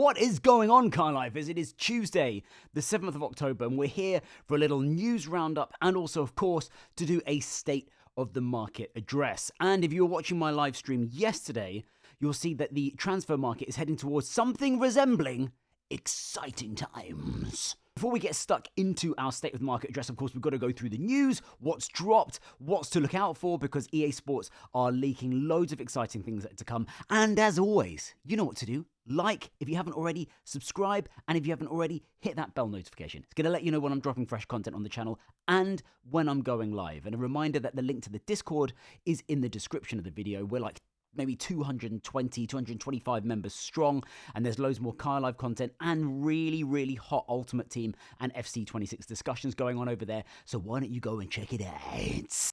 What is going on, CaiLifers? It is Tuesday, the 7th of October, and we're here for a little news roundup and also, of course, to do a state of the market address. And if you were watching my live stream yesterday, you'll see that the transfer market is heading towards something resembling exciting times. Before we get stuck into our state of the market address, of course, we've got to go through the news, what's dropped, what's to look out for, because EA Sports are leaking loads of exciting things to come. And as always, you know what to do. Like, if you haven't already, subscribe, and if you haven't already, hit that bell notification. It's going to let you know when I'm dropping fresh content on the channel and when I'm going live. And a reminder that the link to the Discord is in the description of the video. We're like maybe 220, 225 members strong, and there's loads more CaiLife content and really hot Ultimate Team and FC26 discussions going on over there, so why don't you go and check it out?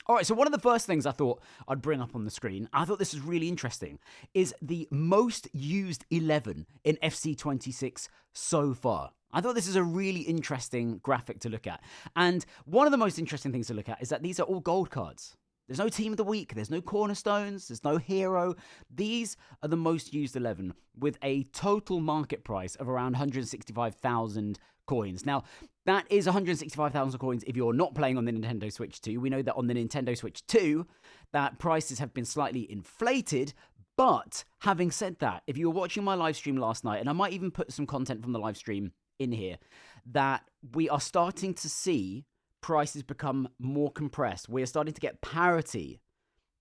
Alright, so one of the first things I thought I'd bring up on the screen, I thought this was really interesting, is the most used 11 in FC26 so far. I thought this is a really interesting graphic to look at, and one of the most interesting things to look at is that these are all gold cards. There's no team of the week, there's no cornerstones, there's no hero. These are the most used 11 with a total market price of around 165,000 coins. Now, that is 165,000 coins if you're not playing on the Nintendo Switch 2. We know that on the Nintendo Switch 2, that prices have been slightly inflated. But having said that, if you were watching my live stream last night, and I might even put some content from the live stream in here, that we are starting to see prices become more compressed. We're starting to get parity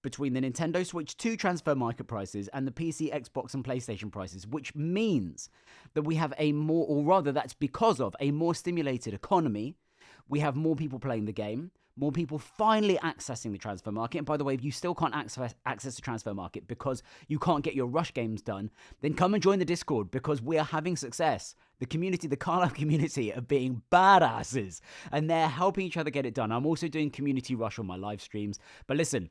between the Nintendo Switch 2 transfer market prices and the PC, Xbox, and PlayStation prices, which means that we have a more, or rather that's because of a more stimulated economy. We have more people playing the game, more people finally accessing the transfer market. And by the way, if you still can't access the transfer market because you can't get your rush games done, then come and join the Discord, because we are having success. The community, the CaiLife community, are being badasses, and they're helping each other get it done. I'm also doing community rush on my live streams. But listen,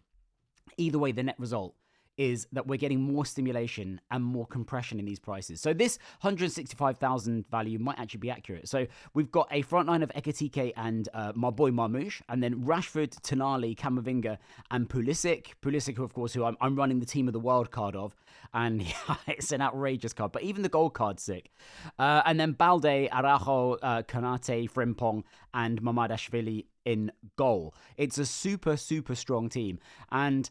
either way, the net result is that we're getting more stimulation and more compression in these prices. So this 165,000 value might actually be accurate. So we've got a front line of Ekitike and my boy Marmoush, and then Rashford, Tonali, Camavinga, and Pulisic. Pulisic, who, of course, who I'm running the Team of the World card of, and yeah, it's an outrageous card, but even the gold card's sick. And then Balde, Araujo, Kanate, Frimpong, and Mamadashvili in goal. It's a super strong team. And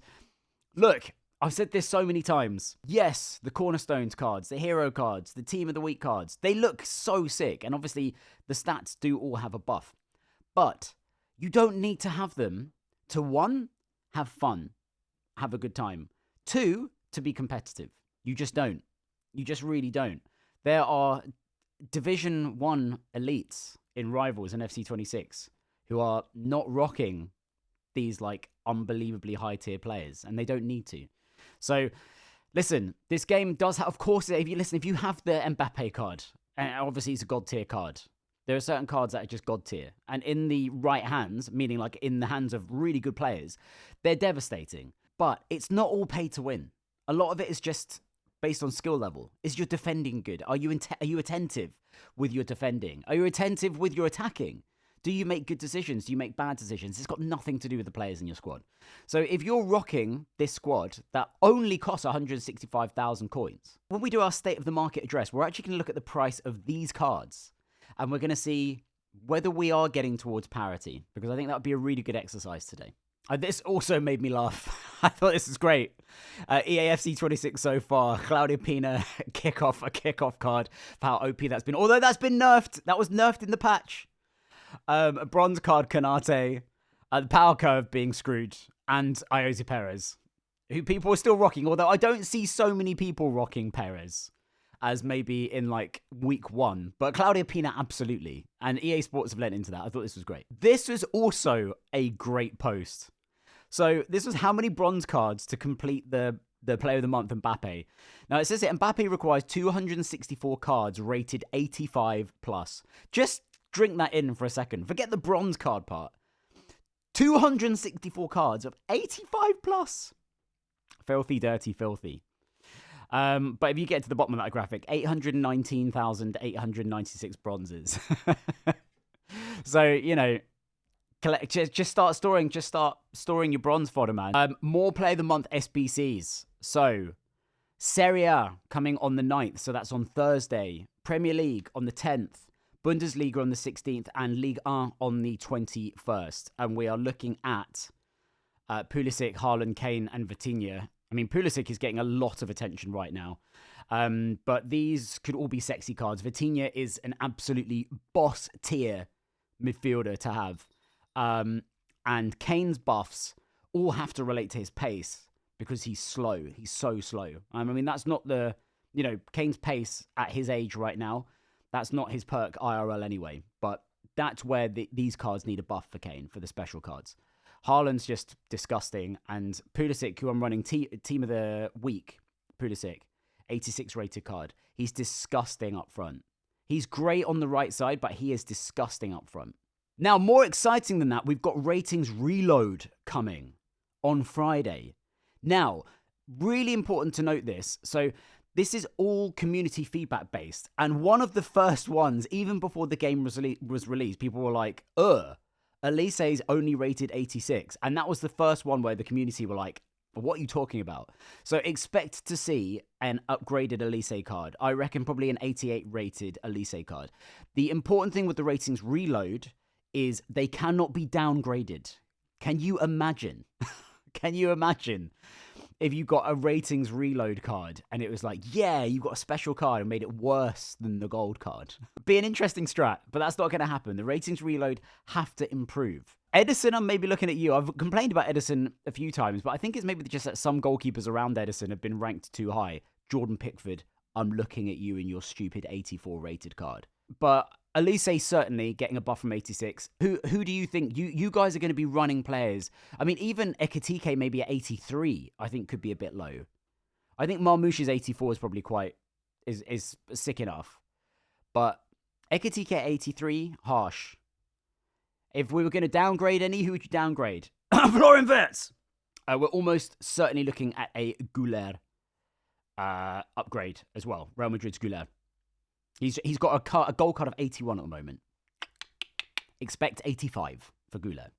look, I've said this so many times. Yes, the Cornerstones cards, the Hero cards, the Team of the Week cards, they look so sick. And obviously, the stats do all have a buff. But you don't need to have them to, one, have fun, have a good time. Two, to be competitive. You just don't. You just really don't. There are Division 1 elites in Rivals and FC26 who are not rocking these, like, unbelievably high-tier players, and they don't need to. So, listen, this game does have, of course, if you have the Mbappe card, and obviously it's a god tier card, there are certain cards that are just god tier, and in the right hands, meaning like in the hands of really good players, they're devastating. But it's not all pay to win. A lot of it is just based on skill level. Is your defending good? Are you attentive with your defending? Are you attentive with your attacking? Do you make good decisions? Do you make bad decisions? It's got nothing to do with the players in your squad. So if you're rocking this squad that only costs 165,000 coins, when we do our state of the market address, we're actually going to look at the price of these cards, and we're going to see whether we are getting towards parity, because I think that would be a really good exercise today. This also made me laugh. I thought this was great. EAFC26 so far. Claudio Pina, a kickoff card for how OP that's been. Although that's been nerfed. That was nerfed in the patch. A bronze card, Kanate, the power curve being screwed, and Ayoze Perez, who people are still rocking, although I don't see so many people rocking Perez as maybe in like week 1, but Claudio Pina absolutely, and EA Sports have lent into that. I thought this was great. This was also a great post. So this was how many bronze cards to complete the Player of the Month, Mbappe. Now, it says that Mbappe requires 264 cards rated 85 plus. Just drink that in for a second. Forget the bronze card part. 264 cards of 85 plus. Filthy, dirty, filthy. But if you get to the bottom of that graphic, 819,896 bronzes. So, you know, just start storing your bronze fodder, man. More Player of the Month SBCs. So, Serie A coming on the 9th. So that's on Thursday. Premier League on the 10th, Bundesliga on the 16th, and Ligue 1 on the 21st. And we are looking at Pulisic, Haaland, Kane, and Vitinha. I mean, Pulisic is getting a lot of attention right now. But these could all be sexy cards. Vitinha is an absolutely boss tier midfielder to have. And Kane's buffs all have to relate to his pace because he's slow. He's so slow. I mean, that's not the, Kane's pace at his age right now. That's not his perk IRL anyway. But that's where these cards need a buff for Kane, for the special cards. Haaland's just disgusting. And Pulisic, who I'm running team of the week, Pulisic, 86 rated card. He's disgusting up front. He's great on the right side, but he is disgusting up front. Now, more exciting than that, we've got ratings reload coming on Friday. Now, really important to note this. So this is all community feedback based. And one of the first ones, even before the game was released, people were like, Elise's only rated 86. And that was the first one where the community were like, what are you talking about? So expect to see an upgraded Elise card. I reckon probably an 88 rated Elise card. The important thing with the ratings reload is they cannot be downgraded. Can you imagine? Can you imagine if you got a ratings reload card and it was like, yeah, you got a special card and made it worse than the gold card? Be an interesting strat, but that's not going to happen. The ratings reload have to improve. Edison, I'm maybe looking at you. I've complained about Edison a few times, but I think it's maybe just that some goalkeepers around Edison have been ranked too high. Jordan Pickford, I'm looking at you in your stupid 84 rated card. But Elise certainly getting a buff from 86. Who do you think? You guys are going to be running players. I mean, even Ekitike maybe at 83, I think could be a bit low. I think Marmoush's 84 is probably is sick enough. But Ekitike at 83, harsh. If we were going to downgrade any, who would you downgrade? Florian Wirtz! We're almost certainly looking at a Güler upgrade as well. Real Madrid's Güler. He's got a gold card of 81 at the moment. Expect 85 for Güler.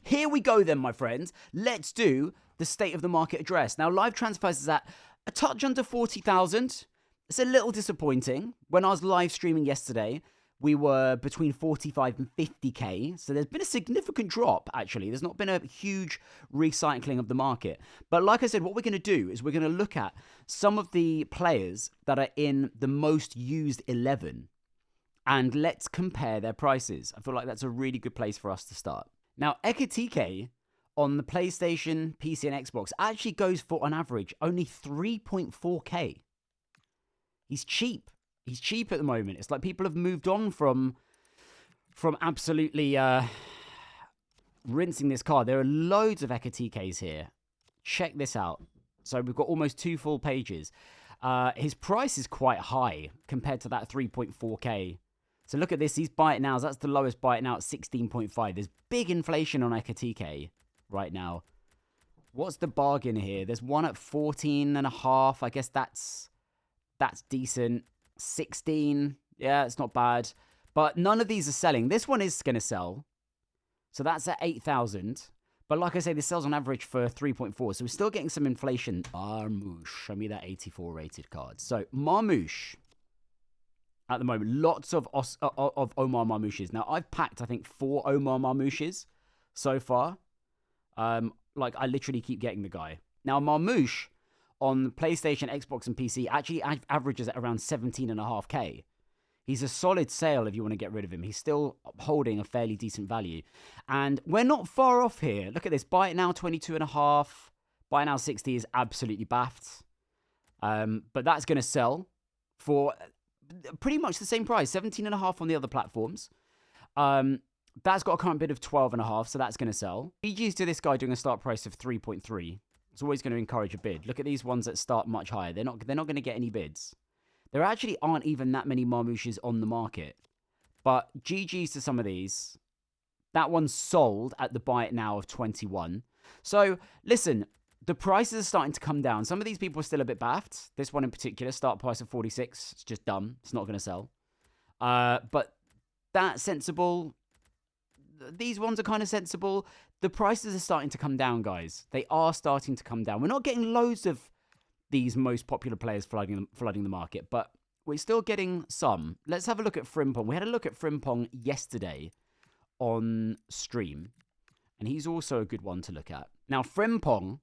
Here we go then, my friends. Let's do the state of the market address. Now, live transfers is at a touch under 40,000. It's a little disappointing. When I was live streaming yesterday, we were between 45 and 50k. So there's been a significant drop, actually. There's not been a huge recycling of the market. But like I said, what we're going to do is we're going to look at some of the players that are in the most used 11. And let's compare their prices. I feel like that's a really good place for us to start. Now, Ekitike on the PlayStation, PC, and Xbox actually goes for, on average, only 3.4k. He's cheap. He's cheap at the moment. It's like people have moved on from absolutely rinsing this card. There are loads of Ekitikes here. Check this out. So we've got almost 2 full pages. His price is quite high compared to that 3.4k. So look at this. These buy it nows. That's the lowest buy it now at 16.5. There's big inflation on Ekitike right now. What's the bargain here? There's one at 14.5. I guess that's decent. 16, yeah, it's not bad, but none of these are selling. This one is going to sell, so that's at 8,000, but like I say, this sells on average for 3.4, so we're still getting some inflation. Marmoush, show me that 84 rated card. So Marmoush at the moment, lots of Omar Marmoushes. Now I've packed, I think, 4 Omar Marmoushes so far. Like I literally keep getting the guy. Now Marmoush on PlayStation, Xbox, and PC actually averages at around 17.5k. He's a solid sale if you want to get rid of him. He's still holding a fairly decent value. And we're not far off here. Look at this. Buy it now, 22.5. Buy it now, 60 is absolutely baffed. But that's going to sell for pretty much the same price, 17.5 on the other platforms. That's got a current bid of 12.5, so that's going to sell. GG's to this guy doing a start price of 3.3. It's always going to encourage a bid. Look at these ones that start much higher. They're not going to get any bids. There actually aren't even that many Marmoushes on the market. But GG's to some of these. That one's sold at the buy it now of 21. So, listen, the prices are starting to come down. Some of these people are still a bit baffed. This one in particular, start price of 46. It's just dumb. It's not going to sell. But that's sensible. These ones are kind of sensible. The prices are starting to come down, guys. They are starting to come down. We're not getting loads of these most popular players flooding the market, but We're still getting some. Let's have a look at Frimpong. We had a look at Frimpong yesterday on stream, and he's also a good one to look at. Now, Frimpong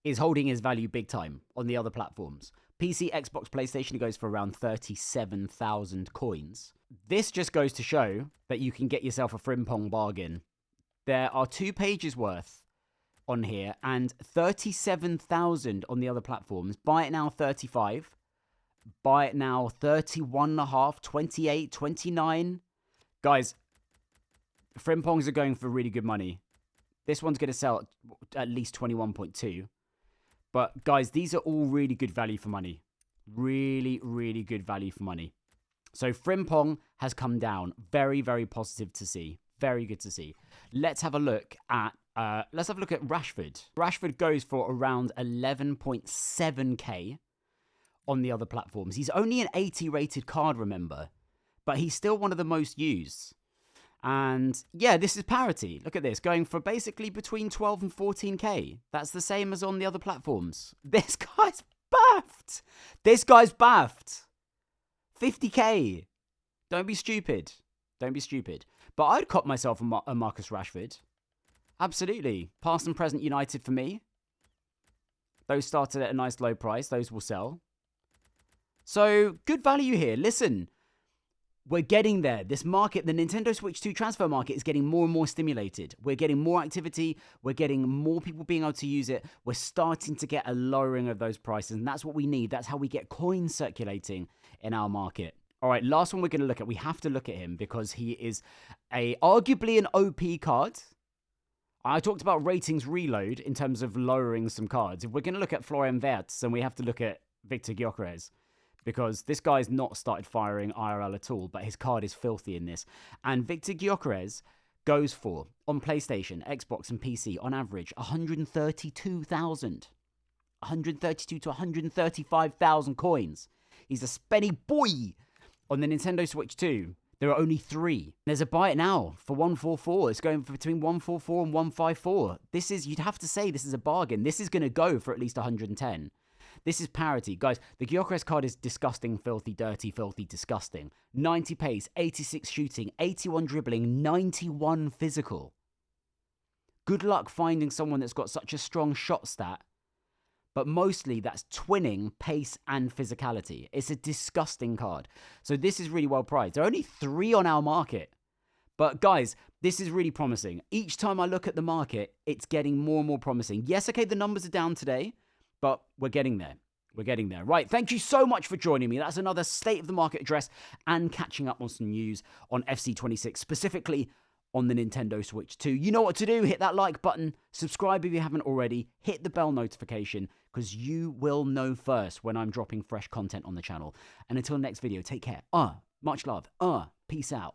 is holding his value big time on the other platforms. PC, Xbox, PlayStation, he goes for around 37,000 coins. This just goes to show that you can get yourself a Frimpong bargain. There are 2 pages worth on here and 37,000 on the other platforms. Buy it now 35. Buy it now 31.5, 28, 29. Guys, Frimpongs are going for really good money. This one's going to sell at least 21.2. But guys, these are all really good value for money. Really, really good value for money. So Frimpong has come down. Very, very positive to see. Very good to see. Let's have a look at Rashford. Rashford goes for around 11.7k on the other platforms. He's only an 80 rated card, remember, but he's still one of the most used. And yeah, this is parity. Look at this, going for basically between 12 and 14k. That's the same as on the other platforms. This guy's baffed. This guy's baffed. 50k. Don't be stupid. Don't be stupid. But I'd cop myself a Marcus Rashford. Absolutely. Past and present United for me. Those started at a nice low price. Those will sell. So, good value here. Listen, we're getting there. This market, the Nintendo Switch 2 transfer market, is getting more and more stimulated. We're getting more activity. We're getting more people being able to use it. We're starting to get a lowering of those prices, and that's what we need. That's how we get coins circulating in our market. All right, last one we're going to look at. We have to look at him because he is arguably an OP card. I talked about ratings reload in terms of lowering some cards. If we're going to look at Florian Wirtz, then we have to look at Victor Gyökeres, because this guy's not started firing IRL at all, but his card is filthy in this. And Victor Gyökeres goes for, on PlayStation, Xbox, and PC, on average, 132,000. 132 to 135,000 coins. He's a spenny boy. On the Nintendo Switch 2, there are only 3. There's a buy it now for 144. It's going for between 144 and 154. This is, you'd have to say this is a bargain. This is going to go for at least 110. This is parity. Guys, the Gyökeres card is disgusting, filthy, dirty, filthy, disgusting. 90 pace, 86 shooting, 81 dribbling, 91 physical. Good luck finding someone that's got such a strong shot stat, but mostly that's twinning, pace, and physicality. It's a disgusting card. So this is really well priced. There are only 3 on our market. But guys, this is really promising. Each time I look at the market, it's getting more and more promising. Yes, okay, the numbers are down today, but we're getting there. We're getting there. Right, thank you so much for joining me. That's another State of the Market address and catching up on some news on FC26, specifically on the Nintendo Switch 2. You know what to do. Hit that like button. Subscribe if you haven't already. Hit the bell notification, because you will know first when I'm dropping fresh content on the channel. And until next video, take care. Much love. Peace out.